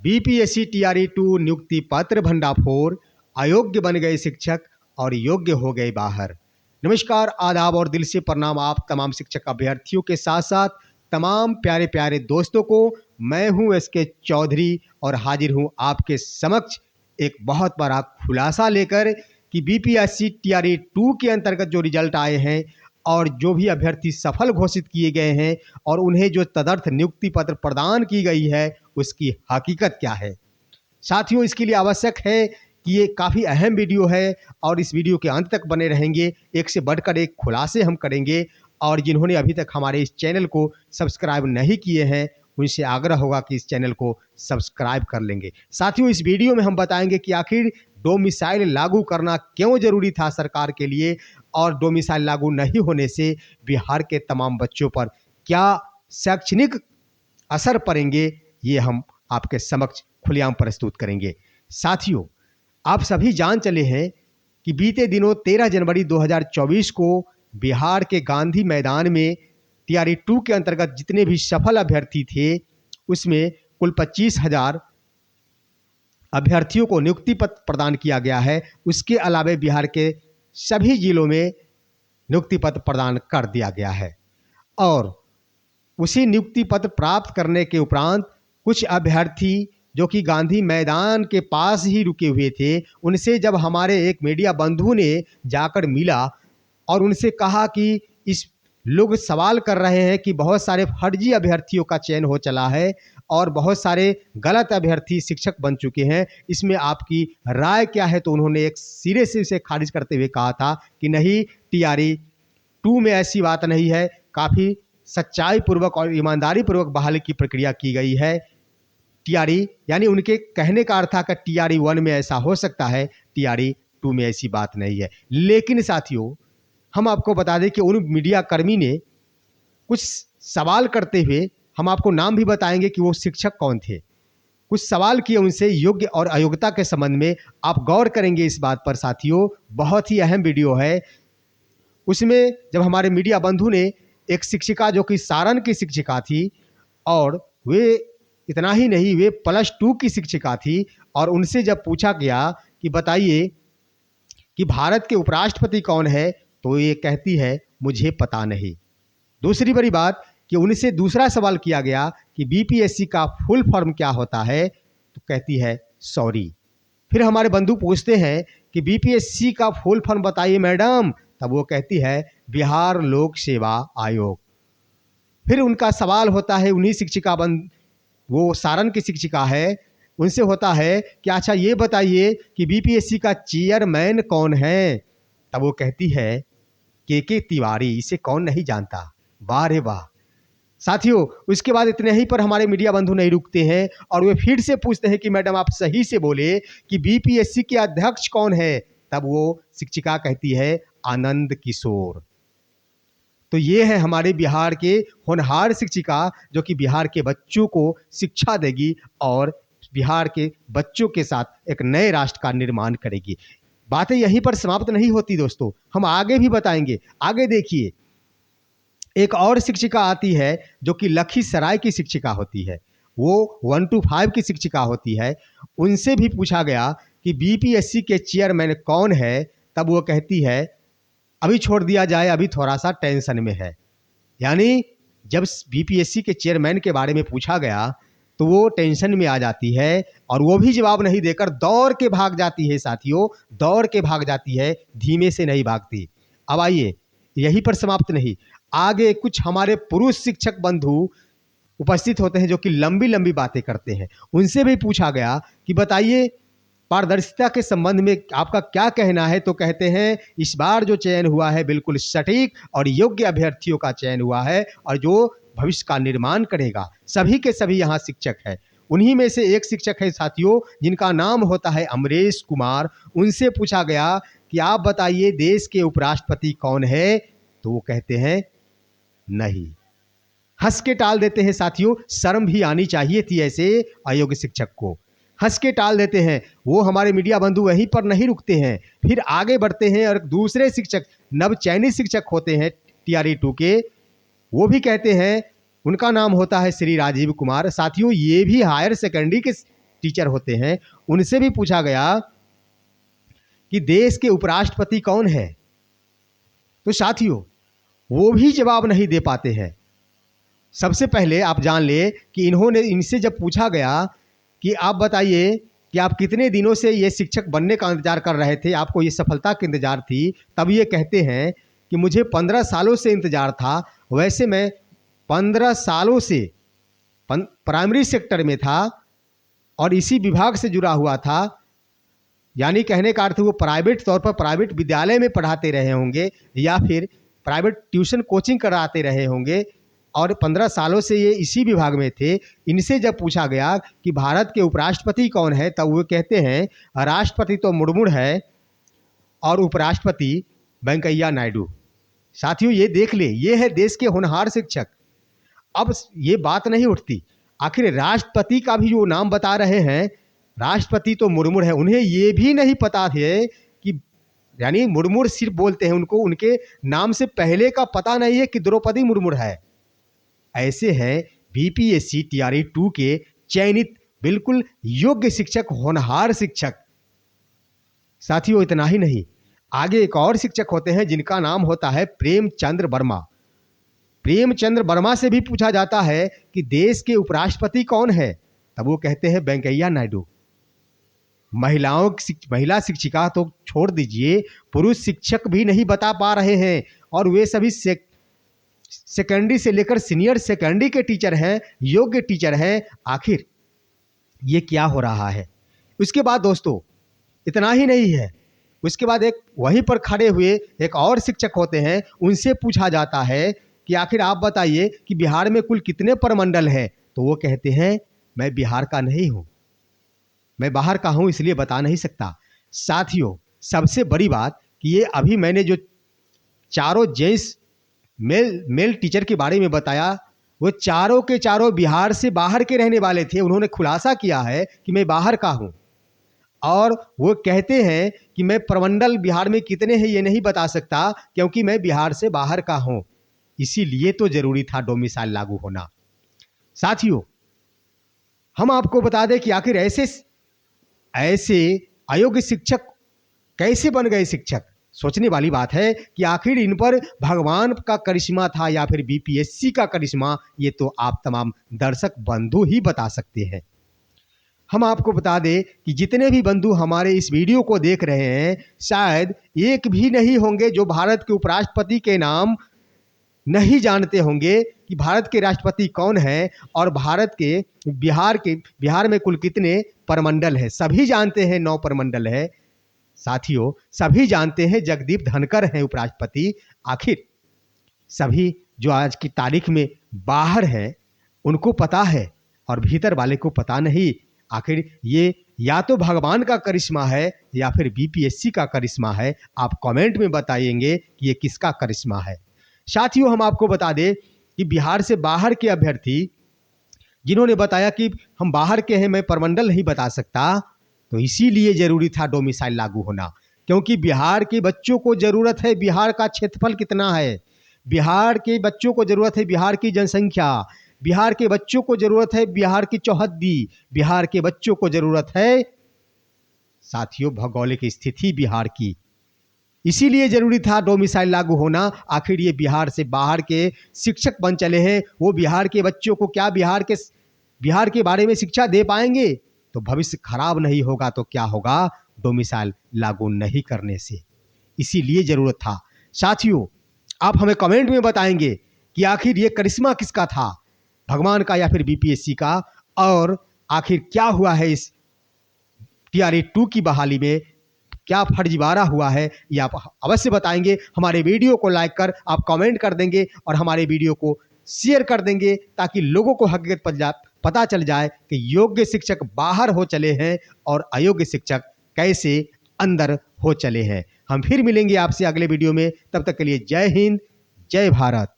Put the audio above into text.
BPSC TRE 2 नियुक्ति पत्र भंडाफोड़, अयोग्य बन गए शिक्षक और योग्य हो गए बाहर। नमस्कार, आदाब और दिल से प्रणाम आप तमाम शिक्षक अभ्यर्थियों के साथ साथ तमाम प्यारे प्यारे दोस्तों को। मैं हूं एसके चौधरी और हाजिर हूं आपके समक्ष एक बहुत बड़ा खुलासा लेकर कि बीपीएससी टीआरई 2 के अंतर्गत जो रिजल्ट आए हैं और जो भी अभ्यर्थी सफल घोषित किए गए हैं और उन्हें जो तदर्थ नियुक्ति पत्र प्रदान की गई है उसकी हकीकत क्या है। साथियों, इसके लिए आवश्यक है कि ये काफ़ी अहम वीडियो है और इस वीडियो के अंत तक बने रहेंगे। एक से बढ़कर एक खुलासे हम करेंगे और जिन्होंने अभी तक हमारे इस चैनल को सब्सक्राइब नहीं किए हैं उनसे आग्रह होगा कि इस चैनल को सब्सक्राइब कर लेंगे। साथियों, इस वीडियो में हम बताएंगे कि आखिर डोमिसाइल लागू करना क्यों जरूरी था सरकार के लिए और डोमिसाइल लागू नहीं होने से बिहार के तमाम बच्चों पर क्या शैक्षणिक असर पड़ेंगे, ये हम आपके समक्ष खुलेआम प्रस्तुत करेंगे। साथियों, आप सभी जान चले हैं कि बीते दिनों 13 जनवरी 2024 को बिहार के गांधी मैदान में टीआरई 2 के अंतर्गत जितने भी सफल अभ्यर्थी थे उसमें कुल 25,000 अभ्यर्थियों को नियुक्ति पत्र प्रदान किया गया है। उसके अलावे बिहार के सभी जिलों में नियुक्ति पत्र प्रदान कर दिया गया है और उसी नियुक्ति पत्र प्राप्त करने के उपरांत कुछ अभ्यर्थी जो कि गांधी मैदान के पास ही रुके हुए थे, उनसे जब हमारे एक मीडिया बंधु ने जाकर मिला और उनसे कहा कि इस लोग सवाल कर रहे हैं कि बहुत सारे फर्जी अभ्यर्थियों का चयन हो चला है और बहुत सारे गलत अभ्यर्थी शिक्षक बन चुके हैं, इसमें आपकी राय क्या है। तो उन्होंने एक सिरे से इसे खारिज करते हुए कहा था कि नहीं, टीआरई 2 में ऐसी बात नहीं है, काफ़ी सच्चाई पूर्वक और ईमानदारी पूर्वक बहाली की प्रक्रिया की गई है। टीआरई यानी उनके कहने का अर्थ था कि टीआरई 1 में ऐसा हो सकता है, टीआरई 2 में ऐसी बात नहीं है। लेकिन साथियों, हम आपको बता दें कि उन मीडिया कर्मी ने कुछ सवाल करते हुए, हम आपको नाम भी बताएंगे कि वो शिक्षक कौन थे, कुछ सवाल किए उनसे योग्य और अयोग्यता के संबंध में। आप गौर करेंगे इस बात पर साथियों, बहुत ही अहम वीडियो है। उसमें जब हमारे मीडिया बंधु ने एक शिक्षिका जो कि सारण की शिक्षिका थी और वे इतना ही नहीं, वे +2 की शिक्षिका थी और उनसे जब पूछा गया कि बताइए कि भारत के उपराष्ट्रपति कौन है, तो ये कहती है मुझे पता नहीं। दूसरी बड़ी बात कि उनसे दूसरा सवाल किया गया कि बीपीएससी का फुल फॉर्म क्या होता है, तो कहती है सॉरी। फिर हमारे बंधु पूछते हैं कि बीपीएससी का फुल फॉर्म बताइए मैडम, तब वो कहती है बिहार लोक सेवा आयोग। फिर उनका सवाल होता है, उन्हीं शिक्षिका वो सारण की शिक्षिका है, उनसे होता है कि अच्छा ये बताइए कि बीपीएससी का चेयरमैन कौन है, तब वो कहती है के तिवारी, इसे कौन नहीं जानता। वाह रे वाह। साथियों, उसके बाद इतने ही पर हमारे मीडिया बंधु नहीं रुकते हैं और वे फिर से पूछते हैं कि मैडम आप सही से बोले कि बीपीएससी के अध्यक्ष कौन है, तब वो शिक्षिका कहती है आनंद किशोर। तो ये है हमारे बिहार के होनहार शिक्षिका जो कि बिहार के बच्चों को शिक्षा देगी और बिहार के बच्चों के साथ एक नए राष्ट्र का निर्माण करेगी। बातें यहीं पर समाप्त नहीं होती दोस्तों, हम आगे भी बताएंगे। आगे देखिए, एक और शिक्षिका आती है जो कि लखीसराय की शिक्षिका होती है, वो 1 to 5 की शिक्षिका होती है। उनसे भी पूछा गया कि बीपीएससी के चेयरमैन कौन है, तब वो कहती है अभी छोड़ दिया जाए, अभी थोड़ा सा टेंशन में है। यानी जब बीपीएससी के चेयरमैन के बारे में पूछा गया तो वो टेंशन में आ जाती है और वो भी जवाब नहीं देकर दौड़ के भाग जाती है। साथियों, दौड़ के भाग जाती है, धीमे से नहीं भागती। अब आइए, यहीं पर समाप्त नहीं, आगे कुछ हमारे पुरुष शिक्षक बंधु उपस्थित होते हैं जो कि लंबी लंबी बातें करते हैं। उनसे भी पूछा गया कि बताइए पारदर्शिता के संबंध में आपका क्या कहना है, तो कहते हैं इस बार जो चयन हुआ है बिल्कुल सटीक और योग्य अभ्यर्थियों का चयन हुआ है और जो भविष्य का निर्माण करेगा। सभी के सभी यहाँ शिक्षक है। उन्हीं में से एक शिक्षक है साथियों जिनका नाम होता है अमरेश कुमार। उनसे पूछा गया कि आप बताइए देश के उपराष्ट्रपति कौन है, तो वो कहते हैं नहीं, हंस के टाल देते हैं। साथियों, शर्म भी आनी चाहिए थी ऐसे अयोग्य शिक्षक को, हंस के टाल देते हैं। वो हमारे मीडिया बंधु वहीं पर नहीं रुकते हैं, फिर आगे बढ़ते हैं और दूसरे शिक्षक नवचयनित शिक्षक होते हैं टीआरई 2 के, वो भी कहते हैं, उनका नाम होता है श्री राजीव कुमार। साथियों, ये भी हायर सेकेंडरी के टीचर होते हैं, उनसे भी पूछा गया कि देश के उपराष्ट्रपति कौन है, तो साथियों वो भी जवाब नहीं दे पाते हैं। सबसे पहले आप जान ले कि इनसे जब पूछा गया कि आप बताइए कि आप कितने दिनों से ये शिक्षक बनने का इंतजार कर रहे थे, आपको ये सफलता की इंतजार थी, तब ये कहते हैं कि मुझे 15 सालों से इंतजार था। वैसे मैं 15 सालों से प्राइमरी सेक्टर में था और इसी विभाग से जुड़ा हुआ था, यानी कहने का अर्थ वो प्राइवेट तौर पर प्राइवेट विद्यालय में पढ़ाते रहे होंगे या फिर प्राइवेट ट्यूशन कोचिंग कराते रहे होंगे और 15 सालों से ये इसी विभाग में थे। इनसे जब पूछा गया कि भारत के उपराष्ट्रपति कौन है, तब वो कहते हैं राष्ट्रपति तो मुर्मू है और उपराष्ट्रपति वेंकैया नायडू। साथियों ये देख ले, ये है देश के होनहार शिक्षक। अब ये बात नहीं उठती, आखिर राष्ट्रपति का भी जो नाम बता रहे हैं, राष्ट्रपति तो मुर्मू है, उन्हें ये भी नहीं पता थे कि यानी मुर्मू सिर्फ बोलते हैं, उनको उनके नाम से पहले का पता नहीं है कि द्रौपदी मुर्मू है। ऐसे हैं बीपीएससी टीआरई 2 के चयनित बिल्कुल योग्य शिक्षक, होनहार शिक्षक। साथियों इतना ही नहीं, आगे एक और शिक्षक होते हैं जिनका नाम होता है प्रेमचंद्र वर्मा। प्रेमचंद्र वर्मा से भी पूछा जाता है कि देश के उपराष्ट्रपति कौन है, तब वो कहते हैं वेंकैया नायडू। महिला शिक्षिका तो छोड़ दीजिए, पुरुष शिक्षक भी नहीं बता पा रहे हैं और वे सभी सेकेंडरी से लेकर सीनियर सेकेंडरी के टीचर हैं, योग्य टीचर हैं। आखिर ये क्या हो रहा है? उसके बाद दोस्तों इतना ही नहीं है, उसके बाद एक वहीं पर खड़े हुए एक और शिक्षक होते हैं, उनसे पूछा जाता है कि आखिर आप बताइए कि बिहार में कुल कितने प्रमंडल हैं, तो वो कहते हैं मैं बिहार का नहीं हूँ, मैं बाहर का हूँ, इसलिए बता नहीं सकता। साथियों सबसे बड़ी बात कि ये अभी मैंने जो चारों जेंट्स मेल टीचर के बारे में बताया, वो चारों के चारों बिहार से बाहर के रहने वाले थे। उन्होंने खुलासा किया है कि मैं बाहर का हूँ और वो कहते हैं कि मैं प्रमंडल बिहार में कितने हैं ये नहीं बता सकता क्योंकि मैं बिहार से बाहर का हूँ, इसीलिए तो जरूरी था डोमिसाइल लागू होना। साथियों हम आपको बता दें कि आखिर ऐसे अयोग्य शिक्षक कैसे बन गए शिक्षक। सोचने वाली बात है कि आखिर इन पर भगवान का करिश्मा था या फिर बीपीएससी का करिश्मा, ये तो आप तमाम दर्शक बंधु ही बता सकते हैं। हम आपको बता दें कि जितने भी बंधु हमारे इस वीडियो को देख रहे हैं, शायद एक भी नहीं होंगे जो भारत के उपराष्ट्रपति के नाम नहीं जानते होंगे कि भारत के राष्ट्रपति कौन है और भारत के बिहार में कुल कितने प्रमंडल है। सभी जानते हैं 9 प्रमंडल है। साथियों सभी जानते हैं जगदीप धनखड़ हैं उपराष्ट्रपति। आखिर सभी जो आज की तारीख में बाहर हैं उनको पता है और भीतर वाले को पता नहीं। आखिर ये या तो भगवान का करिश्मा है या फिर बीपीएससी का करिश्मा है। आप कमेंट में बताइएंगे कि ये किसका करिश्मा है। साथियों हम आपको बता दें कि बिहार से बाहर के अभ्यर्थी जिन्होंने बताया कि हम बाहर के हैं, मैं प्रमंडल नहीं बता सकता, तो इसीलिए जरूरी था डोमिसाइल लागू होना, क्योंकि बिहार के बच्चों को जरूरत है बिहार का क्षेत्रफल कितना है, बिहार के बच्चों को जरूरत है बिहार की जनसंख्या, बिहार के बच्चों को जरूरत है बिहार की चौहद्दी, बिहार के बच्चों को जरूरत है साथियों भौगोलिक स्थिति बिहार की। इसीलिए जरूरी था डोमिसाइल लागू होना। आखिर ये बिहार से बाहर के शिक्षक बन चले हैं, वो बिहार के बच्चों को क्या बिहार के बारे में शिक्षा दे पाएंगे? तो भविष्य खराब नहीं होगा तो क्या होगा? डोमिसाइल लागू नहीं करने से। इसीलिए जरूरत था। साथियों आप हमें कमेंट में बताएंगे कि आखिर ये करिश्मा किसका था, भगवान का या फिर बीपीएससी का, और आखिर क्या हुआ है इस टीआरई 2 की बहाली में, क्या फर्जीवाड़ा हुआ है, ये आप अवश्य बताएंगे। हमारे वीडियो को लाइक कर आप कमेंट कर देंगे और हमारे वीडियो को शेयर कर देंगे ताकि लोगों को हकीकत पता चल जाए कि योग्य शिक्षक बाहर हो चले हैं और अयोग्य शिक्षक कैसे अंदर हो चले हैं। हम फिर मिलेंगे आपसे अगले वीडियो में, तब तक के लिए जय हिंद जय भारत।